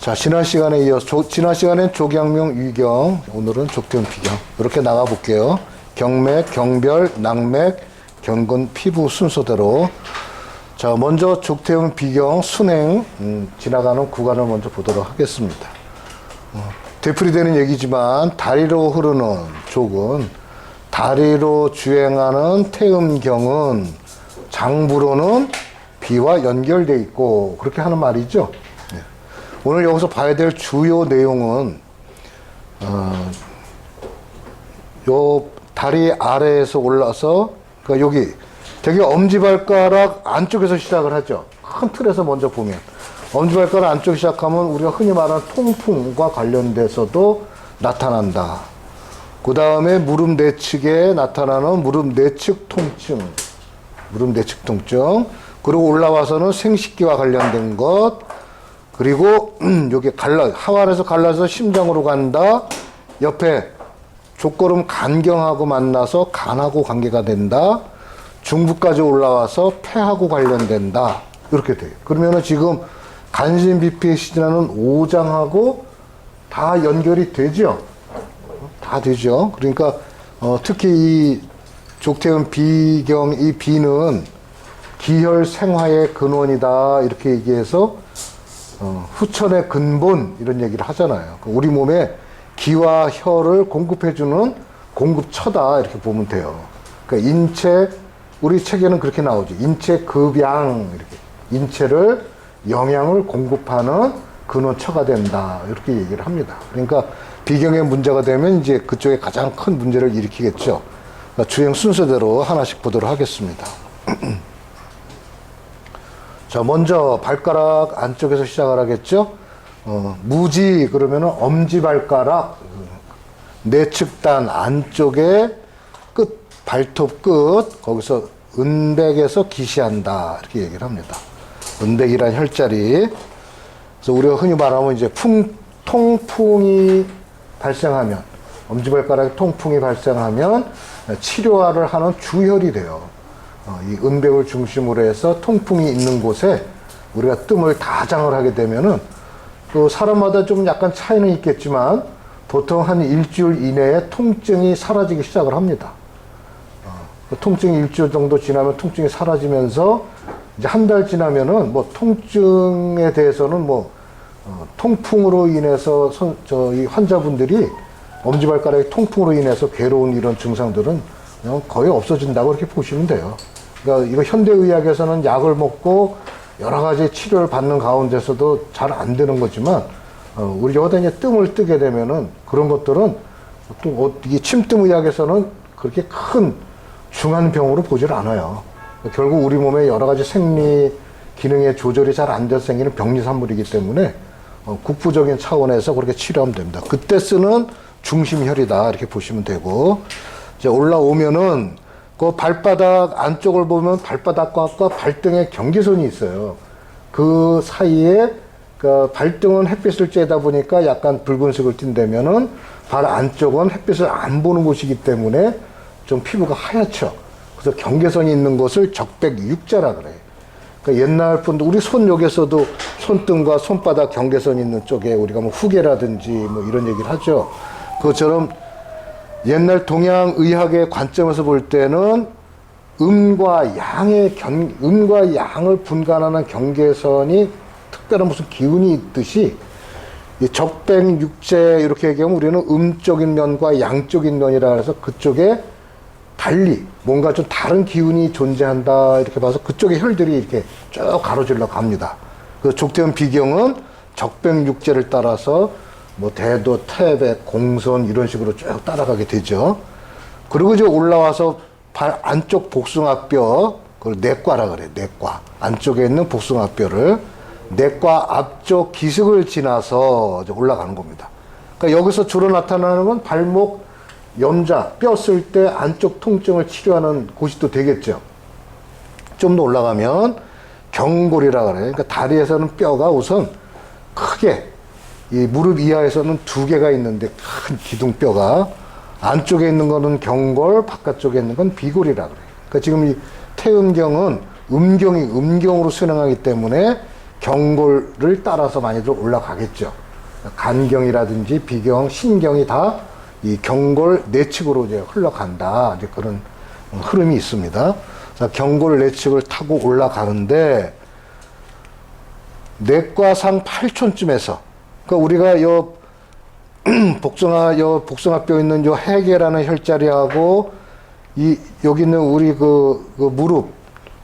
자, 지난 시간에 이어서 지난 시간엔 족양명, 위경, 오늘은 족태운 비경 이렇게 나가 볼게요. 경맥, 경별, 낙맥, 경근, 피부 순서대로. 자, 먼저 족태운 비경 순행 지나가는 구간을 먼저 보도록 하겠습니다. 되풀이되는 얘기지만 다리로 흐르는 족은 다리로 주행하는 태음경은 장부로는 비와 연결돼 있고 그렇게 하는 말이죠. 오늘 여기서 봐야 될 주요 내용은 요 다리 아래에서 올라서 그러니까 여기 되게 엄지발가락 안쪽에서 시작을 하죠. 큰 틀에서 먼저 보면 엄지발가락 안쪽 시작하면 우리가 흔히 말하는 통풍과 관련돼서도 나타난다. 그 다음에 무릎 내측에 나타나는 무릎 내측 통증, 그리고 올라와서는 생식기와 관련된 것, 그리고 여기 하완에서 갈라서 심장으로 간다. 옆에 족걸음 간경하고 만나서 간하고 관계가 된다. 중부까지 올라와서 폐하고 관련된다. 이렇게 돼요. 그러면은 지금 간신비피에 시전하는 오장하고 다 연결이 되죠. 다 되죠. 그러니까 특히 이 족태운 비경, 이 비는 기혈 생화의 근원이다 이렇게 얘기해서 후천의 근본 이런 얘기를 하잖아요. 우리 몸에 기와 혈을 공급해주는 공급처다 이렇게 보면 돼요. 그러니까 인체, 우리 책에는 그렇게 나오죠. 인체 급양, 이렇게 인체를 영양을 공급하는 근원처가 된다 이렇게 얘기를 합니다. 그러니까 비경에 문제가 되면 이제 그쪽에 가장 큰 문제를 일으키겠죠. 그러니까 주행 순서대로 하나씩 보도록 하겠습니다. 자, 먼저 발가락 안쪽에서 시작을 하겠죠. 무지 그러면은 엄지발가락 내측단 안쪽에 끝, 발톱 끝 거기서 은백에서 기시한다 이렇게 얘기를 합니다. 은백이란 혈자리. 그래서 우리가 흔히 말하면 이제 통풍이 발생하면 엄지발가락에 통풍이 발생하면 치료화를 하는 주혈이 돼요. 이 은백을 중심으로 해서 통풍이 있는 곳에 우리가 뜸을 다장을 하게 되면은 또 사람마다 좀 약간 차이는 있겠지만 보통 한 일주일 이내에 통증이 사라지기 시작을 합니다. 통증이 일주일 정도 지나면 통증이 사라지면서 이제 한 달 지나면은 뭐 통증에 대해서는 통풍으로 인해서 이 환자분들이 엄지발가락의 통풍으로 인해서 괴로운 이런 증상들은 그냥 거의 없어진다고 이렇게 보시면 돼요. 그러니까 이거 현대의학에서는 약을 먹고 여러 가지 치료를 받는 가운데서도 잘 안 되는 거지만 우리 여기다 이제 뜸을 뜨게 되면은 그런 것들은 또 이 침뜸의학에서는 그렇게 큰 중한 병으로 보질 않아요. 결국 우리 몸에 여러 가지 생리 기능의 조절이 잘 안 돼서 생기는 병리산물이기 때문에 국부적인 차원에서 그렇게 치료하면 됩니다. 그때 쓰는 중심혈이다 이렇게 보시면 되고, 이제 올라오면은 그 발바닥 안쪽을 보면 발바닥과 발등에 경계선이 있어요. 그 사이에 그 발등은 햇빛을 쬐다 보니까 약간 붉은색을 띈다면은 발 안쪽은 햇빛을 안 보는 곳이기 때문에 좀 피부가 하얗죠. 그래서 경계선이 있는 곳을 적백육자라 그래요. 그러니까 옛날 분들 우리 손 여기서도 손등과 손바닥 경계선 있는 쪽에 우리가 뭐 후계라든지 뭐 이런 얘기를 하죠. 그것처럼 옛날 동양 의학의 관점에서 볼 때는 음과 양을 분간하는 경계선이 특별한 무슨 기운이 있듯이 이 적백육제 이렇게 얘기하면 우리는 음적인 면과 양적인 면이라 해서 그쪽에 달리 뭔가 좀 다른 기운이 존재한다 이렇게 봐서 그쪽의 혈들이 이렇게 쭉 가로질러 갑니다. 그 족태운 비경은 적백육제를 따라서 뭐 대도, 태백, 공선 이런 식으로 쭉 따라가게 되죠. 그리고 이제 올라와서 발 안쪽 복숭아뼈, 그걸 내과라 그래. 내과 안쪽에 있는 복숭아뼈를 내과 앞쪽 기슭을 지나서 이제 올라가는 겁니다. 그러니까 여기서 주로 나타나는 건 발목 염자, 뼈 쓸 때 안쪽 통증을 치료하는 곳이 또 되겠죠. 좀 더 올라가면 경골이라 그래. 그러니까 다리에서는 뼈가 우선 크게 이 무릎 이하에서는 두 개가 있는데 큰 기둥뼈가 안쪽에 있는 거는 경골, 바깥쪽에 있는 건 비골이라 그래. 그러니까 지금 이 태음경은 음경으로 순행하기 때문에 경골을 따라서 많이들 올라가겠죠. 간경이라든지 비경, 신경이 다 이 경골 내측으로 이제 흘러간다. 이제 그런 흐름이 있습니다. 자, 경골 내측을 타고 올라가는데 내과상 8촌쯤에서 그러니까 우리가 요 복숭아뼈 있는 요 해계라는 혈자리하고 여기 있는 우리 그 무릎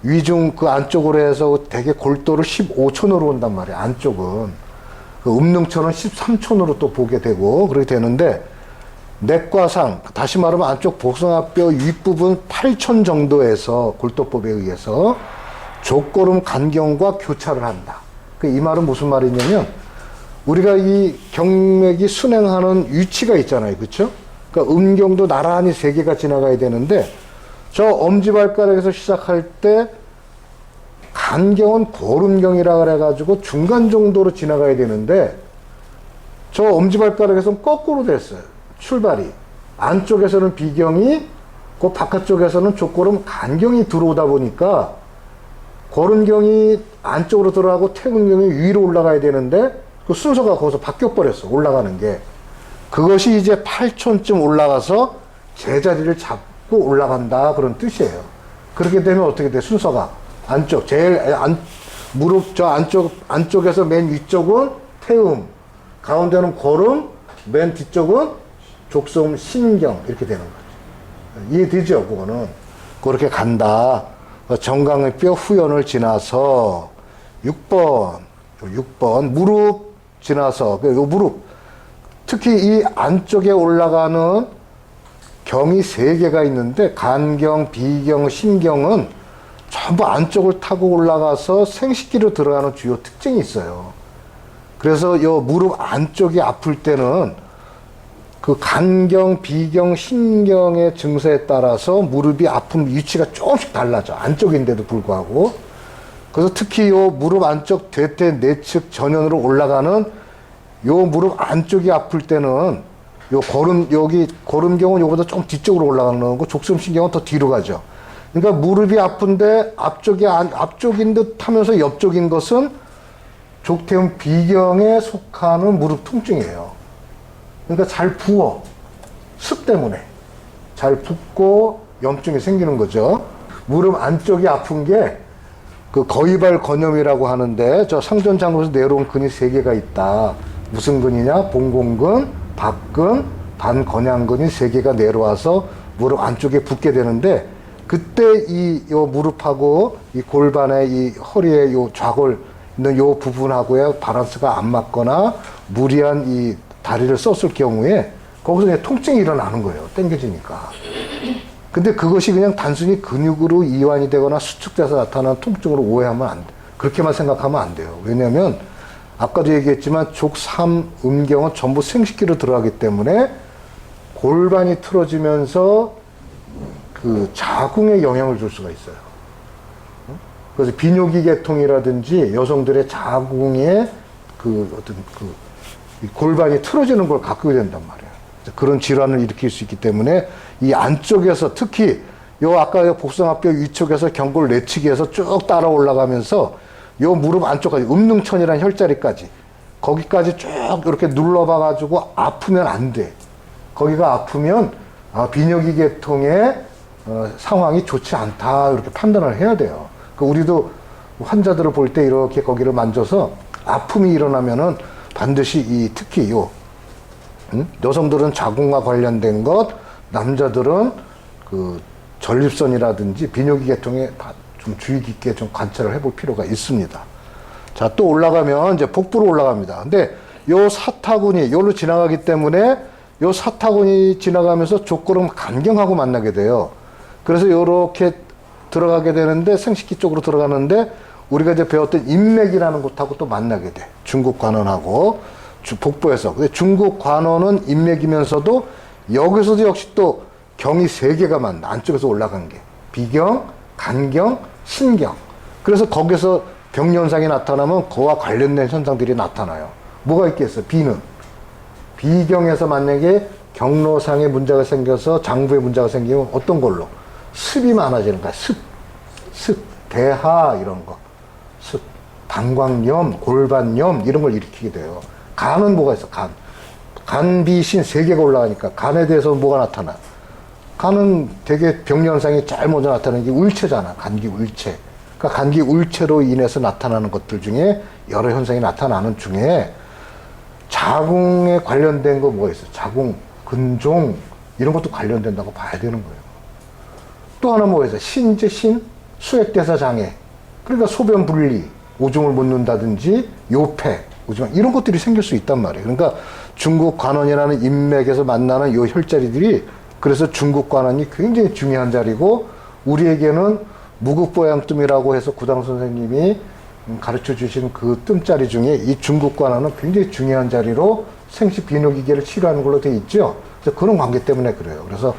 위중 그 안쪽으로 해서 되게 골도를 15촌으로 온단 말이에요. 안쪽은 그 음릉천은 13촌으로 또 보게 되고 그렇게 되는데 내과상 다시 말하면 안쪽 복숭아뼈 윗부분 8촌 정도에서 골도법에 의해서 족고름 간경과 교차를 한다. 이 말은 무슨 말이냐면 우리가 이 경맥이 순행하는 위치가 있잖아요. 그렇죠? 그러니까 음경도 나란히 세 개가 지나가야 되는데 저 엄지발가락에서 시작할 때 간경은 고름경이라 그래가지고 중간 정도로 지나가야 되는데 저 엄지발가락에서는 거꾸로 됐어요. 출발이. 안쪽에서는 비경이 그 바깥쪽에서는 족고름 간경이 들어오다 보니까 고름경이 안쪽으로 들어가고 태근경이 위로 올라가야 되는데 그 순서가 거기서 바뀌어버렸어. 올라가는 게. 그것이 이제 8촌쯤 올라가서 제자리를 잡고 올라간다. 그런 뜻이에요. 그렇게 되면 어떻게 돼? 순서가. 안쪽. 무릎 저 안쪽에서 맨 위쪽은 태음. 가운데는 고름. 맨 뒤쪽은 족som 신경. 이렇게 되는 거죠. 이해되죠? 그거는. 그렇게 간다. 정강의 뼈 후연을 지나서 6번 무릎 지나서 요 무릎 특히 이 안쪽에 올라가는 경이 3개가 있는데 간경, 비경, 신경은 전부 안쪽을 타고 올라가서 생식기로 들어가는 주요 특징이 있어요. 그래서 요 무릎 안쪽이 아플 때는 그 간경, 비경, 신경의 증세에 따라서 무릎이 아픈 위치가 조금씩 달라져. 안쪽인데도 불구하고. 그래서 특히 요 무릎 안쪽 대퇴 내측 전연으로 올라가는 요 무릎 안쪽이 아플 때는 요 여기 고름경은 요보다 좀 뒤쪽으로 올라가는 거고 족섬신경은 더 뒤로 가죠. 그러니까 무릎이 아픈데 앞쪽인 듯 하면서 옆쪽인 것은 족태음 비경에 속하는 무릎 통증이에요. 그러니까 잘 부어. 습 때문에. 잘 붓고 염증이 생기는 거죠. 무릎 안쪽이 아픈 게 그 거위발 건염이라고 하는데 저 상전장로에서 내려온 근이 3개가 있다. 무슨 근이냐? 봉공근, 박근, 반건양근이 3개가 내려와서 무릎 안쪽에 붙게 되는데 그때 요 무릎하고 이 골반의 이 허리의 요 좌골 있는 요 부분하고의 밸런스가 안 맞거나 무리한 이 다리를 썼을 경우에 거기서 그냥 통증이 일어나는 거예요. 당겨지니까. 근데 그것이 그냥 단순히 근육으로 이완이 되거나 수축돼서 나타나는 통증으로 오해하면 안 돼. 그렇게만 생각하면 안 돼요. 왜냐하면 아까도 얘기했지만 족 3 음경은 전부 생식기로 들어가기 때문에 골반이 틀어지면서 그 자궁에 영향을 줄 수가 있어요. 그래서 비뇨기 계통이라든지 여성들의 자궁에 그 어떤 이 골반이 틀어지는 걸 갖게 된단 말이에요. 그런 질환을 일으킬 수 있기 때문에 이 안쪽에서 특히 요 아까 요 복숭아뼈 위쪽에서 경골 내측에서 쭉 따라 올라가면서 요 무릎 안쪽까지 음릉천이라는 혈자리까지 거기까지 쭉 이렇게 눌러봐 가지고 아프면 안 돼. 거기가 아프면 비뇨기 계통의 상황이 좋지 않다 이렇게 판단을 해야 돼요. 우리도 환자들을 볼 때 이렇게 거기를 만져서 아픔이 일어나면은 반드시 특히 여성들은 자궁과 관련된 것, 남자들은 그 전립선이라든지 비뇨기 계통에 좀 주의 깊게 좀 관찰을 해볼 필요가 있습니다. 자, 또 올라가면 이제 복부로 올라갑니다. 근데 요 사타구니, 요로 지나가기 때문에 요 사타구니 지나가면서 족고름 간경하고 만나게 돼요. 그래서 요렇게 들어가게 되는데 생식기 쪽으로 들어가는데 우리가 이제 배웠던 인맥이라는 곳하고 또 만나게 돼. 중국 관원하고 복부에서. 근데 중국 관원은 인맥이면서도 여기서도 역시 또 경이 3개가 만나. 안쪽에서 올라간 게. 비경, 간경, 신경. 그래서 거기서 병현상이 나타나면 그와 관련된 현상들이 나타나요. 뭐가 있겠어? 비는. 비경에서 만약에 경로상에 문제가 생겨서 장부에 문제가 생기면 어떤 걸로? 습이 많아지는 거야. 습. 대하 이런 거. 습. 방광염, 골반염 이런 걸 일으키게 돼요. 간은 뭐가 있어? 간비신 세 개가 올라가니까 간에 대해서 뭐가 나타나? 간은 되게 병리현상이 제일 먼저 나타나는 게 울체잖아. 간기 울체. 그러니까 간기 울체로 인해서 나타나는 것들 중에 여러 현상이 나타나는 중에 자궁에 관련된 거 뭐가 있어? 자궁, 근종 이런 것도 관련된다고 봐야 되는 거예요. 또 하나 뭐가 있어? 신재신, 수액대사 장애. 그러니까 소변 분리, 오줌을 못 눈다든지 요패, 오줌 이런 것들이 생길 수 있단 말이에요. 그러니까 중국관원이라는 인맥에서 만나는 요 혈자리들이 그래서 중국관원이 굉장히 중요한 자리고 우리에게는 무극보양뜸이라고 해서 구당 선생님이 가르쳐 주신 그 뜸자리 중에 이 중국관원은 굉장히 중요한 자리로 생식 비뇨기계를 치료하는 걸로 돼 있죠. 그래서 그런 관계 때문에 그래요. 그래서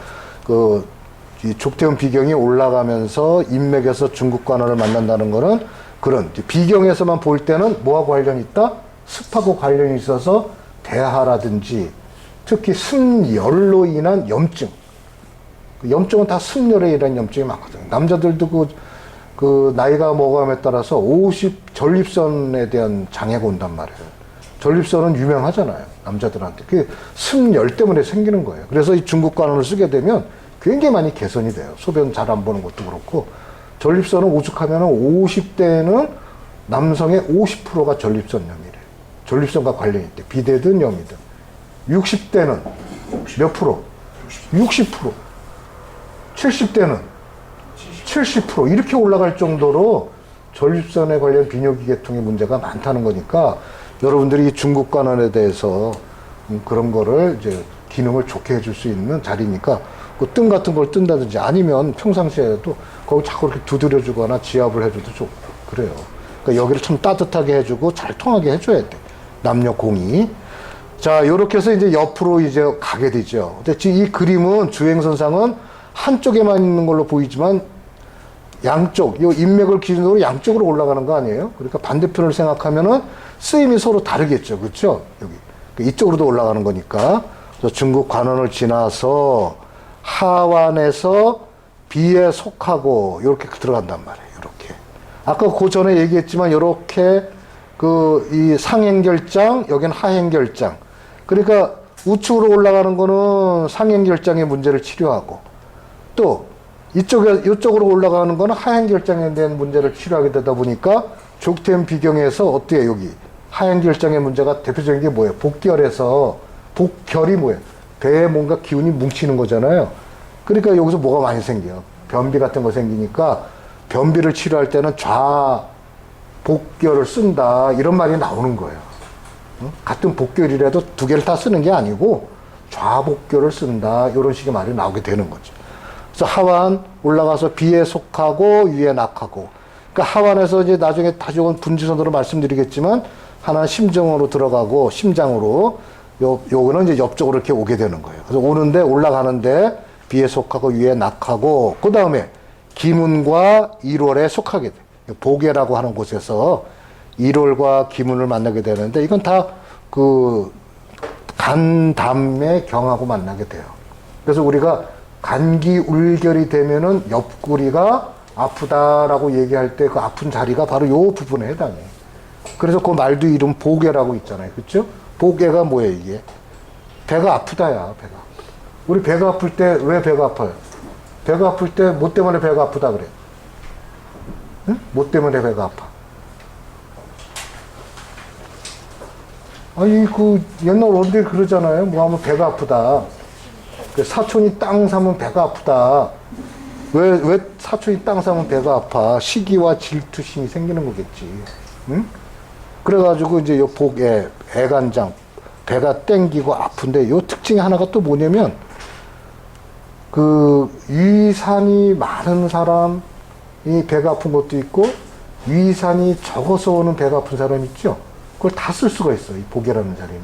이 족태운 비경이 올라가면서 인맥에서 중국관원을 만난다는 거는 그런 비경에서만 볼 때는 뭐하고 관련이 있다? 습하고 관련이 있어서 대하라든지 특히 승열로 인한 염증. 염증은 다 승열에 인한 염증이 많거든요. 남자들도 그 나이가 먹어감에 따라서 50 전립선에 대한 장애가 온단 말이에요. 전립선은 유명하잖아요. 남자들한테. 그게 승열 때문에 생기는 거예요. 그래서 이 중국관원을 쓰게 되면 굉장히 많이 개선이 돼요. 소변 잘 안 보는 것도 그렇고. 전립선은 오죽하면 50대에는 남성의 50%가 전립선염이래. 전립선과 관련이 있대. 비대든 염이든. 60대는 몇 프로? 60%. 70대는 70% 이렇게 올라갈 정도로 전립선에 관련 비뇨기계통의 문제가 많다는 거니까 여러분들이 이 중국관원에 대해서 그런 거를 이제 기능을 좋게 해줄 수 있는 자리니까 그 뜸 같은 걸 뜬다든지 아니면 평상시에도 거기 자꾸 이렇게 두드려주거나 지압을 해줘도 좋고 그래요. 그러니까 여기를 참 따뜻하게 해주고 잘 통하게 해줘야 돼. 남녀 공이. 자, 요렇게 해서 이제 옆으로 이제 가게 되죠. 근데 지금 이 그림은 주행선상은 한쪽에만 있는 걸로 보이지만 양쪽, 요 인맥을 기준으로 양쪽으로 올라가는 거 아니에요? 그러니까 반대편을 생각하면은 쓰임이 서로 다르겠죠. 그렇죠? 여기. 이쪽으로도 올라가는 거니까. 그래서 중국 관원을 지나서 하완에서 비에 속하고 이렇게 들어간단 말이에요. 이렇게. 아까 그 전에 얘기했지만 이렇게 이 상행결장, 여기는 하행결장. 그러니까 우측으로 올라가는 거는 상행결장의 문제를 치료하고 또 이쪽으로 올라가는 거는 하행결장에 대한 문제를 치료하게 되다 보니까 족태운 비경에서 어때요? 여기 하행결장의 문제가 대표적인 게 뭐예요? 복결에서 복결이 뭐예요? 배에 뭔가 기운이 뭉치는 거잖아요. 그러니까 여기서 뭐가 많이 생겨요? 변비 같은 거 생기니까 변비를 치료할 때는 좌복결을 쓴다 이런 말이 나오는 거예요. 같은 복결이라도 두 개를 다 쓰는 게 아니고 좌복결을 쓴다 이런 식의 말이 나오게 되는 거죠. 그래서 하완 올라가서 비에 속하고 위에 낙하고. 그러니까 하완에서 이제 나중에 다시 분지선으로 말씀드리겠지만 하나는 심정으로 들어가고 심장으로 요거는 이제 옆쪽으로 이렇게 오게 되는 거예요. 그래서 오는데 올라가는데 비에 속하고 위에 낙하고 그 다음에 기문과 일월에 속하게 돼. 보계라고 하는 곳에서 일월과 기문을 만나게 되는데 이건 다 간담의 경하고 만나게 돼요. 그래서 우리가 간기 울결이 되면은 옆구리가 아프다라고 얘기할 때 그 아픈 자리가 바로 요 부분에 해당해요. 그래서 그 말도 이름 보계라고 있잖아요. 그렇죠? 보계가 뭐예요, 이게? 배가 아프다야, 배가 아프다. 우리 배가 아플 때 왜 배가 아파요? 배가 아플 때 뭐 때문에 배가 아프다 그래? 응? 뭐 때문에 배가 아파? 아니, 옛날 어른들이 그러잖아요. 뭐 하면 배가 아프다. 사촌이 땅 사면 배가 아프다. 왜 사촌이 땅 사면 배가 아파? 시기와 질투심이 생기는 거겠지. 응? 그래가지고 이제 요 복에 애간장, 배가 땡기고 아픈데 요 특징이 하나가 또 뭐냐면 위산이 많은 사람이 배가 아픈 것도 있고 위산이 적어서 오는 배가 아픈 사람 있죠? 그걸 다 쓸 수가 있어, 이 복이라는 자리는.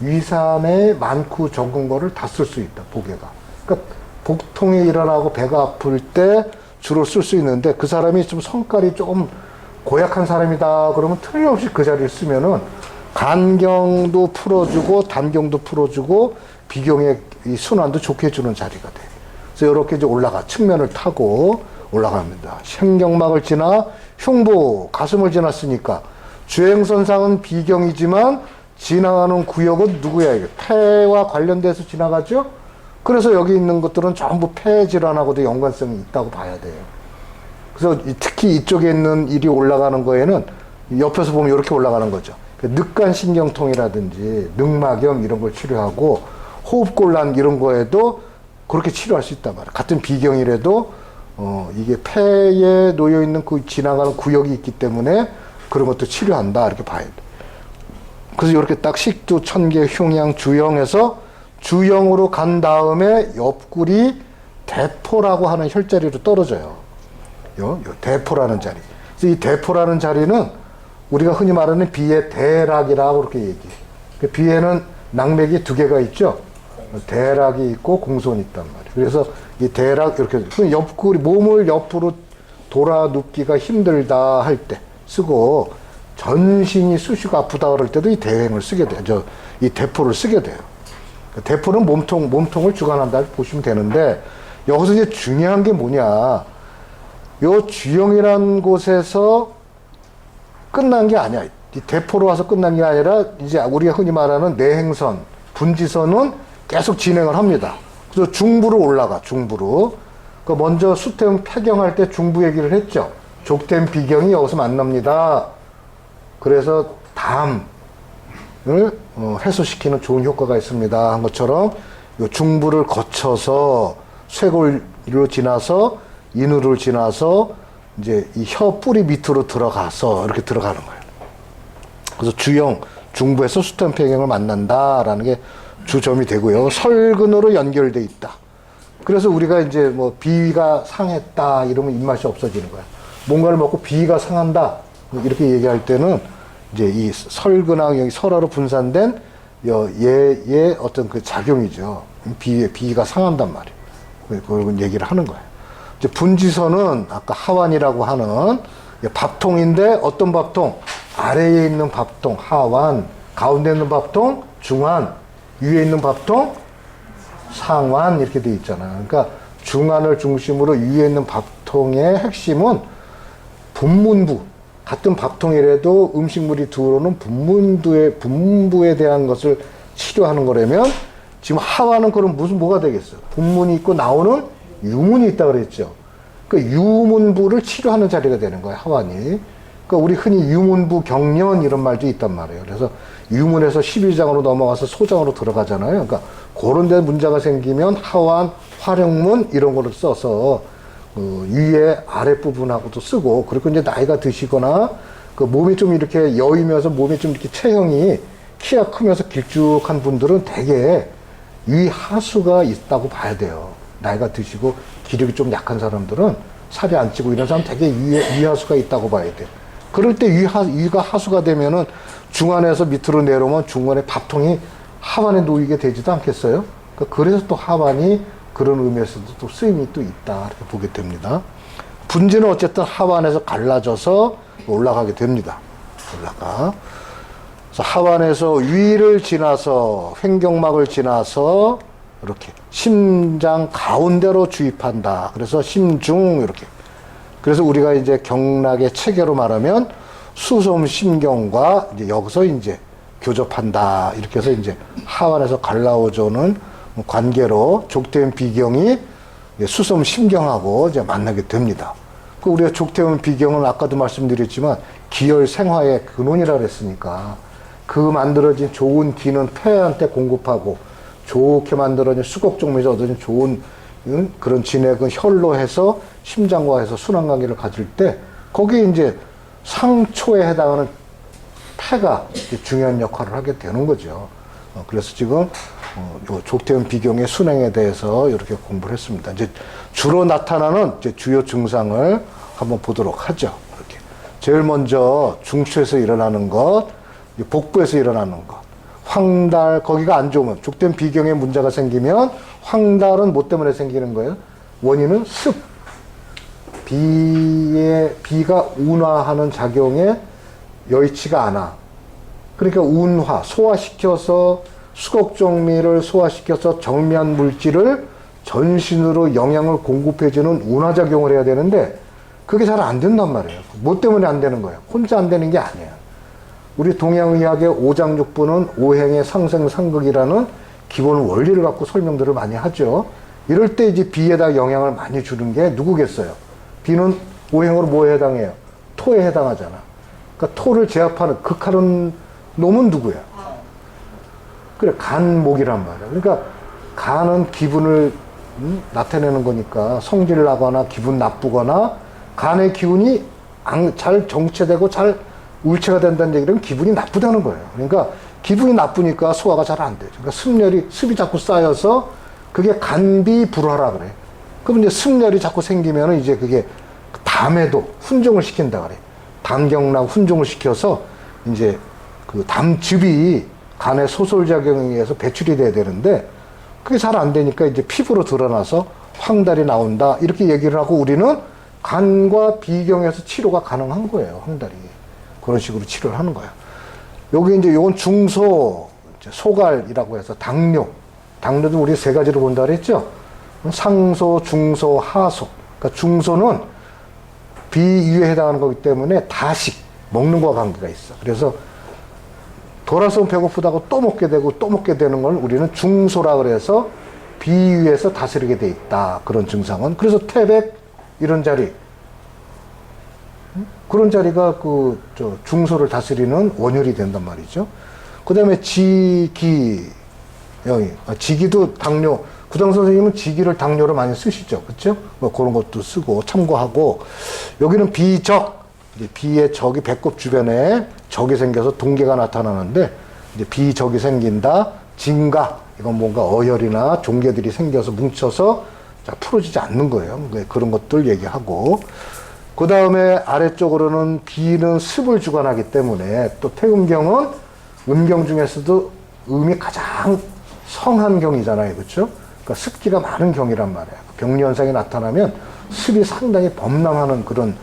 위산에 많고 적은 거를 다 쓸 수 있다, 복에가. 그러니까 복통이 일어나고 배가 아플 때 주로 쓸 수 있는데 그 사람이 좀 성깔이 조금 고약한 사람이다 그러면 틀림없이 그 자리를 쓰면은 간경도 풀어주고 단경도 풀어주고 비경의 이 순환도 좋게 해주는 자리가 돼. 그래서 이렇게 이제 올라가 측면을 타고 올라갑니다. 신경막을 지나 흉부, 가슴을 지났으니까 주행선상은 비경이지만 지나가는 구역은 누구야? 이게 폐와 관련돼서 지나가죠? 그래서 여기 있는 것들은 전부 폐 질환하고도 연관성이 있다고 봐야 돼요. 그래서 특히 이쪽에 있는 일이 올라가는 거에는 옆에서 보면 이렇게 올라가는 거죠. 늑간신경통이라든지 늑막염 이런 걸 치료하고 호흡곤란 이런 거에도 그렇게 치료할 수 있단 말이에요. 같은 비경이라도 이게 폐에 놓여 있는 그 지나가는 구역이 있기 때문에 그런 것도 치료한다 이렇게 봐야 돼. 그래서 이렇게 딱 식두, 천계, 흉양, 주형에서 주형으로 간 다음에 옆구리 대포라고 하는 혈자리로 떨어져요. 요 대포라는 자리. 그래서 이 대포라는 자리는 우리가 흔히 말하는 비의 대락이라고 그렇게 얘기해. 그 비에는 낙맥이 두 개가 있죠. 대락이 있고 공손이 있단 말이에요. 그래서 이 대락 이렇게 옆구리 몸을 옆으로 돌아 눕기가 힘들다 할 때 쓰고 전신이 쑤시고 아프다 그럴 때도 이 대행을 쓰게 돼요. 이 대포를 쓰게 돼요. 대포는 몸통을 주관한다 보시면 되는데 여기서 이제 중요한 게 뭐냐. 요 주형이라는 곳에서 끝난 게 아니야. 이 대포로 와서 끝난 게 아니라 이제 우리가 흔히 말하는 내행선, 분지선은 계속 진행을 합니다. 그래서 중부로 올라가, 중부로. 그 먼저 수태형 폐경할 때 중부 얘기를 했죠. 족된 비경이 여기서 만납니다. 그래서 담을 해소시키는 좋은 효과가 있습니다. 한 것처럼 요 중부를 거쳐서 쇄골로 지나서 인후를 지나서 이제 이 혀 뿌리 밑으로 들어가서 이렇게 들어가는 거예요. 그래서 주형, 중부에서 수태형 폐경을 만난다라는 게 주점이 되고요. 설근으로 연결돼 있다. 그래서 우리가 이제 뭐 비위가 상했다 이러면 입맛이 없어지는 거야. 뭔가를 먹고 비위가 상한다 이렇게 얘기할 때는 이제 이 설근하고 여기 설화로 분산된 얘의 어떤 그 작용이죠. 비위가 상한단 말이에요. 그걸 얘기를 하는 거예요. 이제 분지선은 아까 하완이라고 하는 밥통인데 어떤 밥통? 아래에 있는 밥통 하완, 가운데 있는 밥통 중환, 위에 있는 밥통 상완 이렇게 돼 있잖아요. 그러니까 중환을 중심으로 위에 있는 밥통의 핵심은 분문부. 같은 밥통이라도 음식물이 들어오는 분부에 대한 것을 치료하는 거라면 지금 하완은 그럼 뭐가 되겠어요? 분문이 있고 나오는 유문이 있다 그랬죠. 그 유문부를 치료하는 자리가 되는 거예요, 하완이. 그러니까 우리 흔히 유문부 경련 이런 말도 있단 말이에요. 그래서 유문에서 12장으로 넘어가서 소장으로 들어가잖아요. 그러니까 그런 데 문제가 생기면 하완, 활용문 이런 거를 써서 위에 아랫부분하고도 쓰고, 그리고 이제 나이가 드시거나 그 몸이 좀 이렇게 여이면서 몸이 좀 이렇게 체형이 키가 크면서 길쭉한 분들은 대개 위 하수가 있다고 봐야 돼요. 나이가 드시고 기력이 좀 약한 사람들은 살이 안 찌고 이런 사람 되게 위 하수가 있다고 봐야 돼. 그럴 때 위가 하수가 되면은 중환에서 밑으로 내려오면 중환의 밥통이 하완에 놓이게 되지도 않겠어요? 그래서 또 하완이 그런 의미에서도 또 쓰임이 또 있다 이렇게 보게 됩니다. 분지는 어쨌든 하완에서 갈라져서 올라가게 됩니다. 올라가. 그래서 하완에서 위를 지나서 횡경막을 지나서 이렇게 심장 가운데로 주입한다. 그래서 심중 이렇게. 그래서 우리가 이제 경락의 체계로 말하면 수소음 심경과 이제 여기서 이제 교접한다. 이렇게 해서 이제 하완에서 갈라오조는 관계로 족대음 비경이 수소음 심경하고 이제 만나게 됩니다. 그 우리가 족대음 비경은 아까도 말씀드렸지만 기혈 생화의 근원이라 그랬으니까 그 만들어진 좋은 기는 폐한테 공급하고 좋게 만들어진 수곡종에서 얻어진 좋은 그런 진액은 혈로 해서 심장과 해서 순환관계를 가질 때 거기에 이제 상초에 해당하는 폐가 중요한 역할을 하게 되는 거죠. 그래서 지금 족대음 비경의 순행에 대해서 이렇게 공부를 했습니다. 이제 주로 나타나는 이제 주요 증상을 한번 보도록 하죠. 이렇게 제일 먼저 중추에서 일어나는 것, 복부에서 일어나는 것, 황달 거기가 안 좋으면 족대음 비경에 문제가 생기면 황달은 뭐 때문에 생기는 거예요? 원인은 습. 비가 운화하는 작용에 여의치가 않아. 그러니까 운화, 소화시켜서 수곡종미를 소화시켜서 정면 물질을 전신으로 영양을 공급해주는 운하작용을 해야 되는데 그게 잘 안 된단 말이에요. 뭐 때문에 안 되는 거예요? 혼자 안 되는 게 아니에요. 우리 동양의학의 오장육부는 오행의 상생상극이라는 기본 원리를 갖고 설명들을 많이 하죠. 이럴 때 이제 비에다 영향을 많이 주는 게 누구겠어요? 비는 오행으로 뭐에 해당해요? 토에 해당하잖아. 그러니까 토를 제압하는, 극하는 놈은 누구야? 그래, 간목이란 말이야. 그러니까 간은 기분을 나타내는 거니까 성질 나거나 기분 나쁘거나 간의 기운이 잘 정체되고 잘 울체가 된다는 얘기는 기분이 나쁘다는 거예요. 그러니까 기분이 나쁘니까 소화가 잘 안 되죠. 그러니까 습이 자꾸 쌓여서 그게 간비불화라 그래. 그럼 이제 습열이 자꾸 생기면 이제 그게 담에도 훈종을 시킨다 그래. 담경락 훈종을 시켜서 이제 그 담즙이 간의 소솔작용에 의해서 배출이 돼야 되는데 그게 잘 안 되니까 이제 피부로 드러나서 황달이 나온다. 이렇게 얘기를 하고 우리는 간과 비경에서 치료가 가능한 거예요. 황달이. 그런 식으로 치료를 하는 거예요. 여기 이제 요건 중소, 소갈이라고 해서 당뇨. 당뇨도 우리 세 가지로 본다 그랬죠? 상소, 중소, 하소. 그러니까 중소는 비위에 해당하는 거기 때문에 다식, 먹는 거와 관계가 있어. 그래서 돌아서면 배고프다고 또 먹게 되고 또 먹게 되는 걸 우리는 중소라 그래서 비위에서 다스리게 돼 있다. 그런 증상은. 그래서 태백 이런 자리. 그런 자리가 중소를 다스리는 원흉이 된단 말이죠. 그 다음에 지기, 지기도 당뇨, 구당 선생님은 지기를 당뇨로 많이 쓰시죠. 그쵸? 뭐 그런 것도 쓰고 참고하고, 여기는 비적, 이제 비의 적이 배꼽 주변에 적이 생겨서 동계가 나타나는데, 이제 비적이 생긴다, 진가, 이건 뭔가 어혈이나 종괴들이 생겨서 뭉쳐서 풀어지지 않는 거예요. 그런 것들 얘기하고, 그 다음에 아래쪽으로는 비는 습을 주관하기 때문에 또 태음경은 음경 중에서도 음이 가장 성한 경이잖아요. 그렇죠? 그러니까 습기가 많은 경이란 말이에요. 병리 현상이 나타나면 습이 상당히 범람하는 그런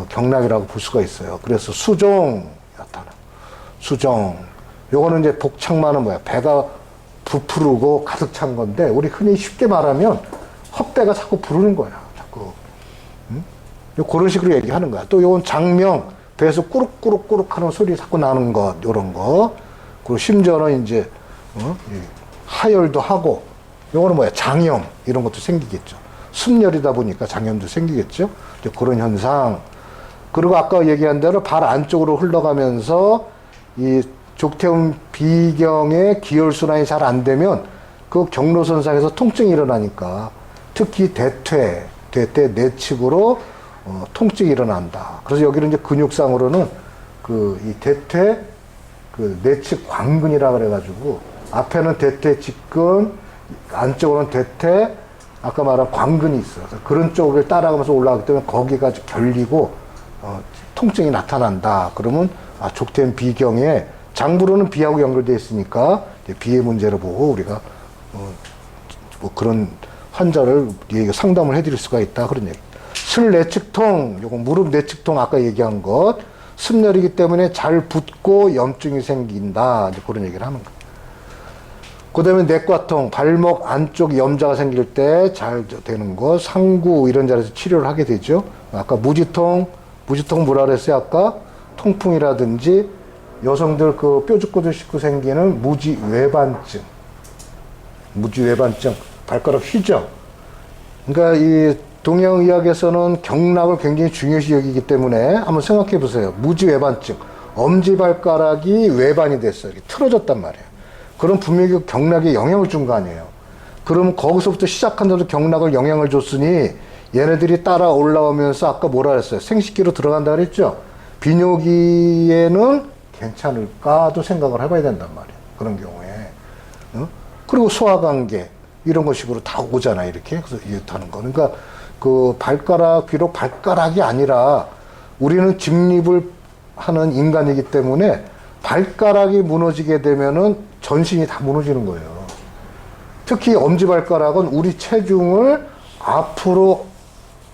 경락이라고 볼 수가 있어요. 그래서 수종 나타나. 수종. 요거는 이제 복창만은 뭐야? 배가 부풀고 가득 찬 건데 우리 흔히 쉽게 말하면 헛배가 자꾸 부르는 거야. 자꾸. 그런 식으로 얘기하는 거야. 또 요건 장명, 배에서 꾸룩꾸룩꾸룩 하는 소리 자꾸 나는 것, 요런 거. 그리고 심지어는 이제, 하열도 하고, 요거는 뭐야, 장염, 이런 것도 생기겠죠. 습열이다 보니까 장염도 생기겠죠. 이제 그런 현상. 그리고 아까 얘기한 대로 발 안쪽으로 흘러가면서 이 족태음 비경의 기혈순환이 잘 안 되면 그 경로선상에서 통증이 일어나니까 특히 대퇴 내측으로 통증이 일어난다. 그래서 여기는 이제 근육상으로는 이 대퇴 내측 광근이라 그래가지고 앞에는 대퇴 직근, 안쪽으로는 대퇴, 아까 말한 광근이 있어. 그런 쪽을 따라가면서 올라가기 때문에 거기가 결리고 통증이 나타난다. 그러면 족태음 비경에 장부로는 비하고 연결되어 있으니까 비의 문제를 보고 우리가 뭐 그런 환자를 상담을 해드릴 수가 있다. 그런 얘기. 슬 내측통, 요거 무릎 내측통 아까 얘기한 것, 습열이기 때문에 잘 붓고 염증이 생긴다. 이제 그런 얘기를 하는 거예요. 그 다음에 내과통, 발목 안쪽 염자가 생길 때 잘 되는 거, 상구 이런 자리에서 치료를 하게 되죠. 아까 무지통 뭐라 그랬어요? 아까 통풍이라든지 여성들 그 뾰족고들 싣고 생기는 무지외반증, 발가락 휘죠. 그러니까 이 동양의학에서는 경락을 굉장히 중요시 여기기 때문에 한번 생각해 보세요. 무지외반증, 엄지발가락이 외반이 됐어요. 이렇게 틀어졌단 말이에요. 그럼 분명히 그 경락에 영향을 준 거 아니에요. 그럼 거기서부터 시작한다도 경락을 영향을 줬으니 얘네들이 따라 올라오면서 아까 뭐라 그랬어요? 생식기로 들어간다 그랬죠? 비뇨기에는 괜찮을까도 생각을 해봐야 된단 말이에요. 그런 경우에. 그리고 소화관계 이런 것식으로 다 오잖아 이렇게. 그래서 이렇다는 거. 그러니까 그 비록 발가락이 아니라 우리는 직립을 하는 인간이기 때문에 발가락이 무너지게 되면은 전신이 다 무너지는 거예요. 특히 엄지발가락은 우리 체중을 앞으로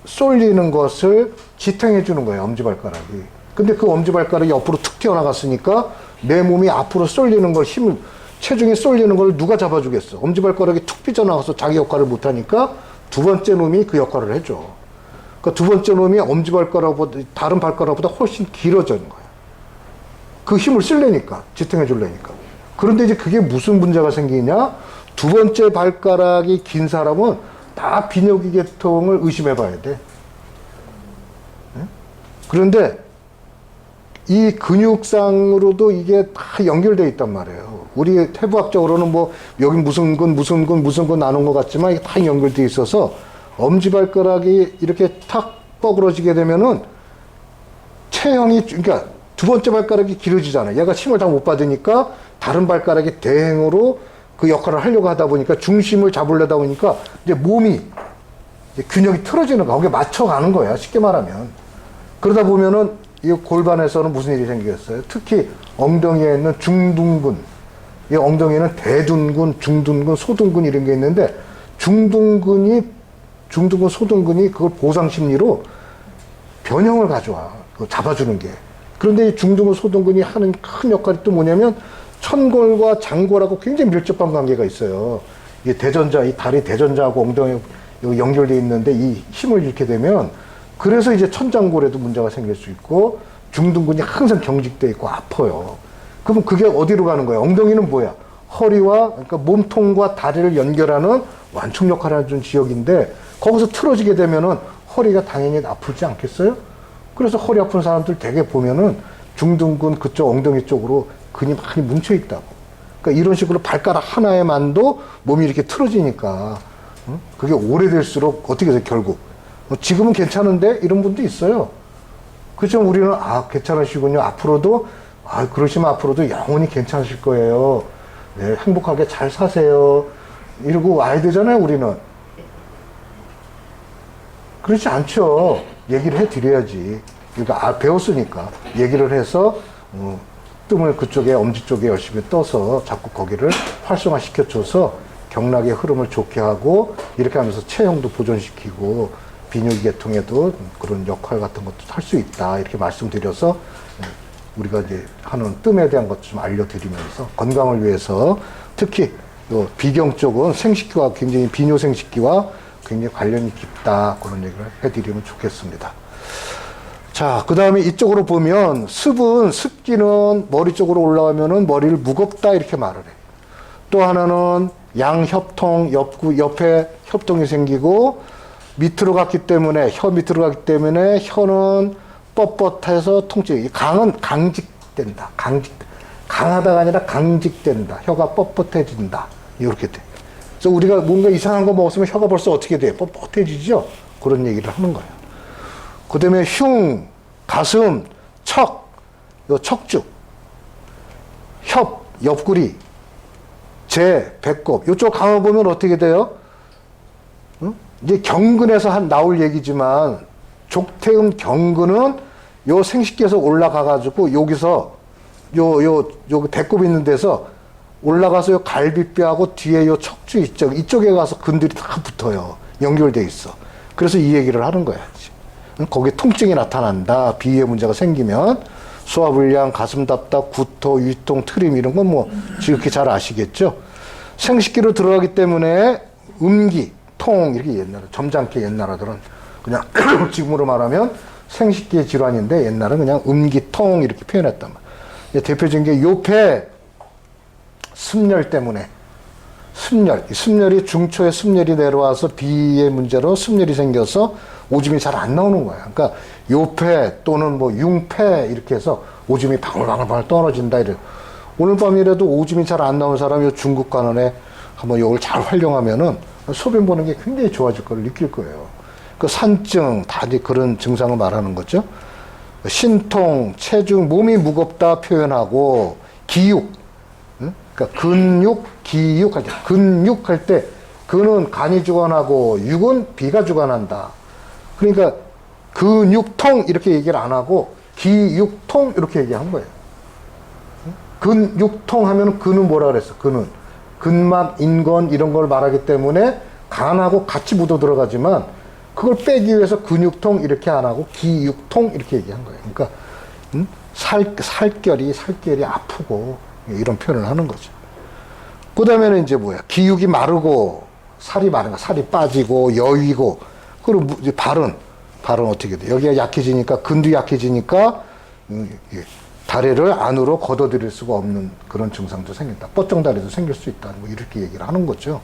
쏠리는 것을 지탱해 주는 거예요. 엄지발가락이. 근데 그 엄지발가락이 옆으로 툭 튀어나갔으니까 내 몸이 앞으로 쏠리는 걸 체중이 쏠리는 걸 누가 잡아주겠어? 엄지발가락이 툭 삐져나가서 자기 역할을 못하니까 두 번째 놈이 그 역할을 해줘. 그러니까 두 번째 놈이 엄지발가락보다, 다른 발가락보다 훨씬 길어지는 거야. 그 힘을 쓰려니까, 지탱해 주려니까. 그런데 이제 그게 무슨 문제가 생기냐? 두 번째 발가락이 긴 사람은 다 비뇨기 계통을 의심해 봐야 돼. 그런데 이 근육상으로도 이게 다 연결되어 있단 말이에요. 우리 해부학적으로는 뭐 여기 무슨 근 나눈 것 같지만 이게 다 연결되어 있어서 엄지발가락이 이렇게 탁 뻐그러지게 되면은 체형이, 그러니까 두 번째 발가락이 길어지잖아요. 얘가 힘을 다 못 받으니까 다른 발가락이 대행으로 그 역할을 하려고 하다 보니까 중심을 잡으려다 보니까 이제 몸이 이제 균형이 틀어지는 거야. 거기에 맞춰가는 거야. 쉽게 말하면. 그러다 보면은 이 골반에서는 무슨 일이 생기겠어요? 특히 엉덩이에 있는 중둔근. 이 엉덩이에는 대둔근, 중둔근, 소둔근 이런 게 있는데 중둔근, 소둔근이 그걸 보상 심리로 변형을 가져와. 그거 잡아주는 게. 그런데 이 중둔근, 소둔근이 하는 큰 역할이 또 뭐냐면 천골과 장골하고 굉장히 밀접한 관계가 있어요. 이게 대전자, 이 다리 대전자하고 엉덩이 연결되어 있는데 이 힘을 잃게 되면 그래서 이제 천장골에도 문제가 생길 수 있고 중둔근이 항상 경직되어 있고 아파요. 그럼 그게 어디로 가는 거예요? 엉덩이는 뭐야? 허리와, 그러니까 몸통과 다리를 연결하는 완충 역할을 하는 지역인데 거기서 틀어지게 되면은 허리가 당연히 아프지 않겠어요? 그래서 허리 아픈 사람들 되게 보면은 중둔근 그쪽 엉덩이 쪽으로 근이 많이 뭉쳐 있다고. 그러니까 이런 식으로 발가락 하나에만도 몸이 이렇게 틀어지니까 그게 오래될수록 어떻게 돼요? 결국 지금은 괜찮은데 이런 분도 있어요. 그렇죠? 우리는 괜찮으시군요. 앞으로도 그러시면 앞으로도 영원히 괜찮으실 거예요. 네, 행복하게 잘 사세요. 이러고 와야 되잖아요. 우리는. 그렇지 않죠. 얘기를 해드려야지. 그러니까 배웠으니까 얘기를 해서 뜸을 그쪽에 엄지 쪽에 열심히 떠서 자꾸 거기를 활성화시켜줘서 경락의 흐름을 좋게 하고 이렇게 하면서 체형도 보존시키고 비뇨기 계통에도 그런 역할 같은 것도 할 수 있다 이렇게 말씀드려서 우리가 이제 하는 뜸에 대한 것도 좀 알려드리면서 건강을 위해서 특히 비경 쪽은 생식기와 굉장히 비뇨 생식기와 굉장히 관련이 깊다 그런 얘기를 해드리면 좋겠습니다. 자, 그 다음에 이쪽으로 보면 습기는 머리 쪽으로 올라가면은 머리를 무겁다 이렇게 말을 해. 또 하나는 양협통, 옆에 협통이 생기고 밑으로 갔기 때문에, 혀 밑으로 갔기 때문에 혀는 뻣뻣해서 통증이, 강은 강직된다. 강하다가 아니라 강직된다. 혀가 뻣뻣해진다. 이렇게 돼. 그래서 우리가 뭔가 이상한 거 먹었으면 혀가 벌써 어떻게 돼? 뻣뻣해지죠? 그런 얘기를 하는 거예요. 그 다음에 흉, 가슴, 척, 척주, 협, 옆구리, 재, 배꼽. 이쪽 강을 보면 어떻게 돼요? 이제 경근에서 나올 얘기지만 족태음 경근은 요 생식기에서 올라가가지고 여기서 요 배꼽 있는 데서 올라가서 요 갈비뼈하고 뒤에 요 척주 이쪽에 가서 근들이 다 붙어요. 연결돼 있어. 그래서 이 얘기를 하는 거야. 거기에 통증이 나타난다. 비위에 문제가 생기면 소화불량, 가슴 답답, 구토, 위통, 트림 이런 건 뭐 지극히 잘 아시겠죠. 생식기로 들어가기 때문에 음기, 통 이렇게 옛날에 점잖게 옛날들은 그냥 지금으로 말하면 생식기의 질환인데 옛날은 그냥 음기, 통 이렇게 표현했단 말이에요. 대표적인 게 요폐 습열 때문에 습열이 중초에 습열이 내려와서 비의 문제로 습열이 생겨서 오줌이 잘 안 나오는 거야. 그러니까 요폐 또는 뭐 융폐 이렇게 해서 오줌이 방울방울 떨어진다 이래. 오늘 밤이라도 오줌이 잘 안 나오는 사람이 중국 관원에 한번 이걸 잘 활용하면은 소변 보는 게 굉장히 좋아질 걸 느낄 거예요. 그 산증 다 이제 그런 증상을 말하는 거죠. 신통, 체중, 몸이 무겁다 표현하고 기육, 그러니까 근육, 기육 할 때, 근육 할 때 근은 간이 주관하고 육은 비가 주관한다. 그러니까 근육통 이렇게 얘기를 안 하고 기육통 이렇게 얘기한 거예요. 근육통 하면 근은 뭐라 그랬어? 근은 근막, 인건 이런 걸 말하기 때문에 간하고 같이 묻어 들어가지만 그걸 빼기 위해서 근육통 이렇게 안 하고 기육통 이렇게 얘기한 거예요. 그러니까 살결이 아프고 이런 표현을 하는 거죠. 그 다음에는 이제 뭐야? 기육이 마르고 살이 많으니까 살이 빠지고 여위고 그리고 이제 발은 어떻게 돼? 여기가 약해지니까 근도 약해지니까 예, 다리를 안으로 걷어들일 수가 없는 그런 증상도 생긴다. 뻗정다리도 생길 수 있다. 뭐 이렇게 얘기를 하는 거죠.